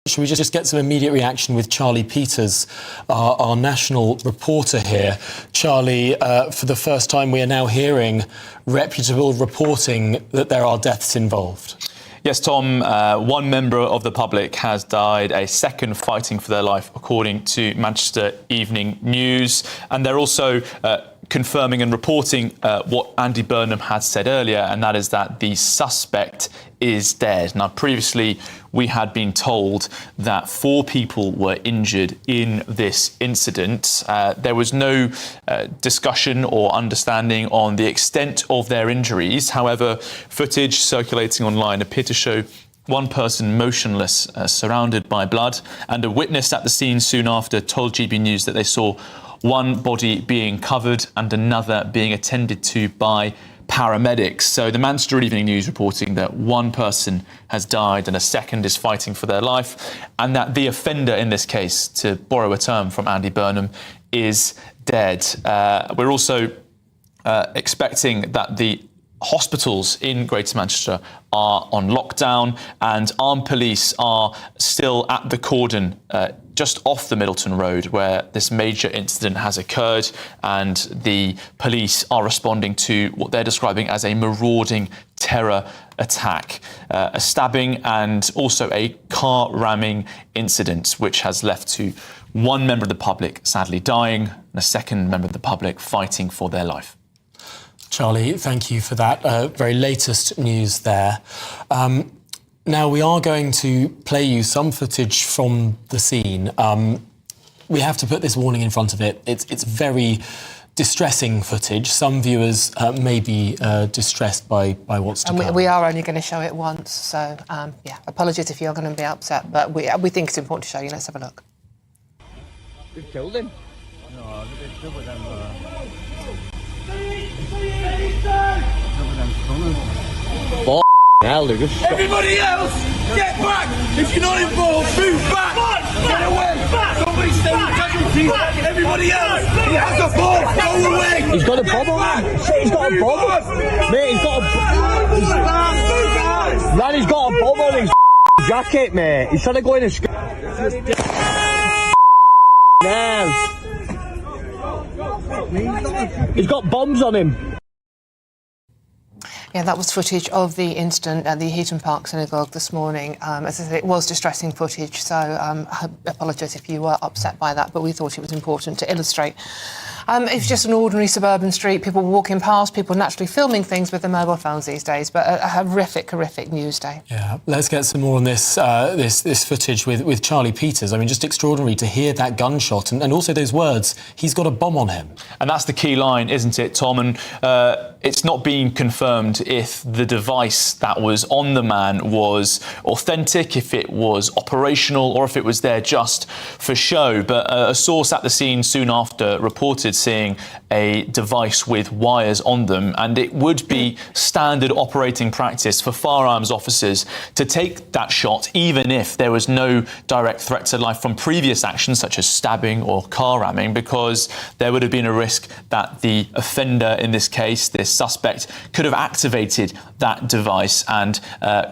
Should we just get some immediate reaction with Charlie Peters, our national reporter here? Charlie, for the first time we are now hearing reputable reporting that there are deaths involved. Yes, Tom, one member of the public has died, a second fighting for their life, according to Manchester Evening News. And they're also confirming and reporting what Andy Burnham had said earlier, and that is that the suspect is dead. Now, previously, we had been told that 4 people were injured in this incident. There was no discussion or understanding on the extent of their injuries. However, footage circulating online appeared to show one person motionless, surrounded by blood, and a witness at the scene soon after told GB News that they saw one body being covered and another being attended to by paramedics. So the Manchester Evening News reporting that one person has died and a second is fighting for their life, and that the offender in this case, to borrow a term from Andy Burnham, is dead. We're also expecting that the hospitals in Greater Manchester are on lockdown, and armed police are still at the cordon just off the Middleton Road where this major incident has occurred, and the police are responding to what they're describing as a marauding terror attack, a stabbing and also a car ramming incident which has left to one member of the public sadly dying and a second member of the public fighting for their life. Charlie, thank you for that very latest news there. Now, we are going to play you some footage from the scene. We have to put this warning in front of it. It's very distressing footage. Some viewers may be distressed by what's to come. We are only going to show it once, so yeah, apologies if you're going to be upset, but we think it's important to show you. Let's have a look. They've killed him. No, they've killed him. Hell, Lucas. Everybody else, get back! If you're not involved, move back! Get away! Somebody stay with casualties! Everybody else, he has a bomb! Go away! He's got a bomb on him! He's got a bomb! Mate, he's got a bomb! Man, he's got a bomb on his jacket, mate! He's trying to go in his... Now! He's got bombs on him! Yeah, that was footage of the incident at the Heaton Park Synagogue this morning. As I said, it was distressing footage, so I apologise if you were upset by that, but we thought it was important to illustrate. It's just an ordinary suburban street, people walking past, people naturally filming things with their mobile phones these days, but a horrific news day. Yeah, let's get some more on this this footage with Charlie Peters. I mean, just extraordinary to hear that gunshot and also those words, he's got a bomb on him. And that's the key line, isn't it, Tom? And it's not being confirmed if the device that was on the man was authentic, if it was operational, or if it was there just for show. But a source at the scene soon after reported seeing a device with wires on them, and it would be standard operating practice for firearms officers to take that shot even if there was no direct threat to life from previous actions such as stabbing or car ramming, because there would have been a risk that the offender, in this case this suspect, could have activated that device and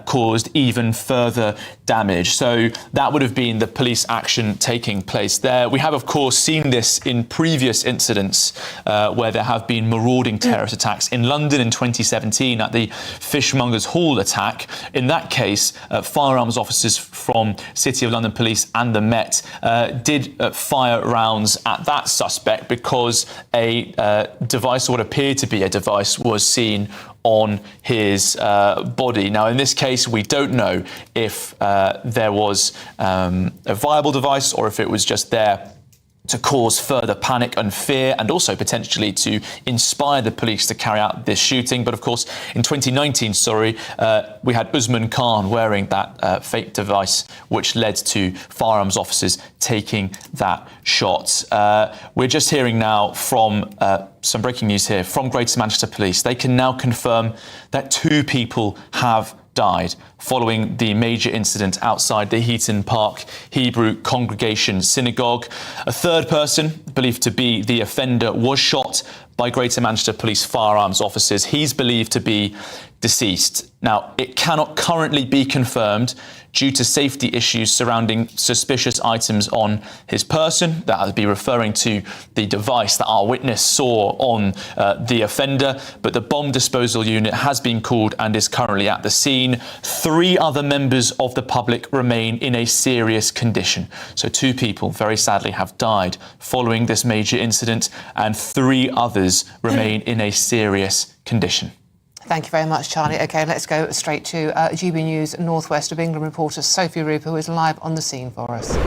caused even further damage. So that would have been the police action taking place there. We have, of course, seen this in previous incidents where there have been marauding terrorist attacks in London in 2017 at the Fishmongers Hall attack. In that case, firearms officers from City of London Police and the Met did fire rounds at that suspect because a device, or what appeared to be a device, was seen on his body. Now, in this case, we don't know if there was a viable device or if it was just there to cause further panic and fear, and also potentially to inspire the police to carry out this shooting. But of course, in 2019, we had Usman Khan wearing that fake device, which led to firearms officers taking that shot. We're just hearing now from some breaking news here from Greater Manchester Police. They can now confirm that 2 people have died following the major incident outside the Heaton Park Hebrew Congregation Synagogue. A third person, believed to be the offender, was shot by Greater Manchester Police firearms officers. He's believed to be deceased. Now, it cannot currently be confirmed due to safety issues surrounding suspicious items on his person. That would be referring to the device that our witness saw on the offender. But the bomb disposal unit has been called and is currently at the scene. 3 other members of the public remain in a serious condition. So 2 people, very sadly, have died following this major incident, and 3 others remain in a serious condition. Thank you very much, Charlie. OK, let's go straight to GB News North West of England reporter Sophie Rooper, who is live on the scene for us.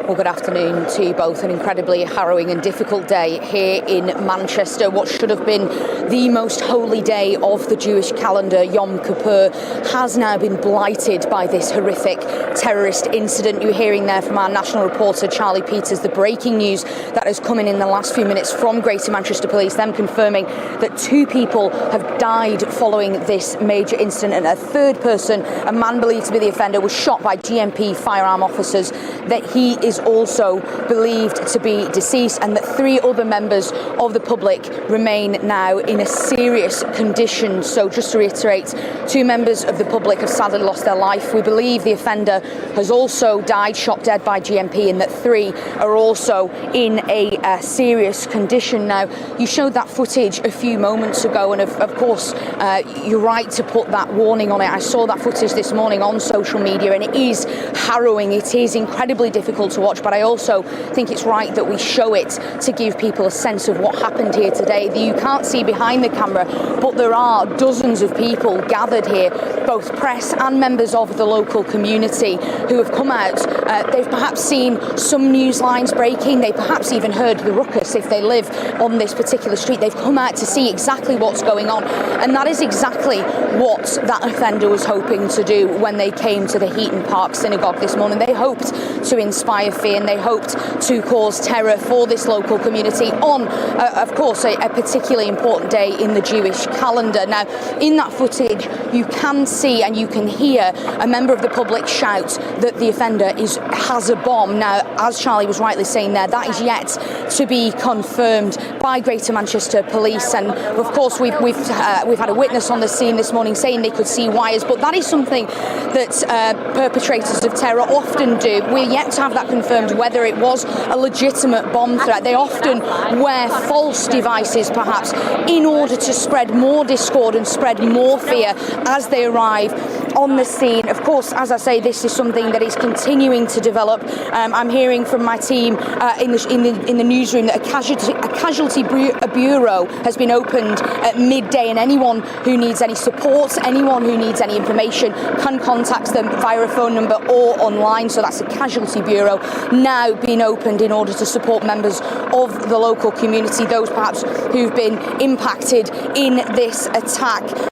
Well, good afternoon to you both. An incredibly harrowing and difficult day here in Manchester. What should have been the most holy day of the Jewish calendar, Yom Kippur, has now been blighted by this horrific terrorist incident. You're hearing there from our national reporter, Charlie Peters, the breaking news that has come in the last few minutes from Greater Manchester Police, them confirming that 2 people have died following this major incident, and a 3rd person, a man believed to be the offender, was shot by GMP firearm officers, that he is also believed to be deceased, and that 3 other members of the public remain now in a serious condition. So just to reiterate, 2 members of the public have sadly lost their life. We believe the offender has also died, shot dead by GMP, and that 3 are also in a serious condition. Now, you showed that footage a few moments ago, and of course, you're right to put that warning on it. I saw that footage this morning on social media, and it is harrowing. It is incredibly difficult to watch, but I also think it's right that we show it to give people a sense of what happened here today. You can't see behind the camera, but there are dozens of people gathered here, both press and members of the local community, who have come out. They've perhaps seen some news lines breaking. They perhaps even heard the ruckus if they live on this particular street. They've come out to see exactly what's going on, and that is exactly what that offender was hoping to do when they came to the Heaton Park Synagogue this morning. They hoped to inspire fear, and they hoped to cause terror for this local community on, of course, a particularly important day in the Jewish calendar. Now, in that footage, you can see and you can hear a member of the public shout that the offender has a bomb. Now, as Charlie was rightly saying there, that is yet to be confirmed by Greater Manchester Police, and of course we've had a witness on the scene this morning saying they could see wires, but that is something that perpetrators of terror often do. We're yet to have that confirmed, whether it was a legitimate bomb threat. They often wear false devices, perhaps, in order to spread more discord and spread more fear as they arrive on the scene. Of course, as I say, this is something that is continuing to develop. I'm hearing from my team in the newsroom that a casualty bureau has been opened at midday, and anyone who needs any support, anyone who needs any information, can contact them via a phone number or online. So that's a casualty bureau now being opened in order to support members of the local community, those perhaps who've been impacted in this attack.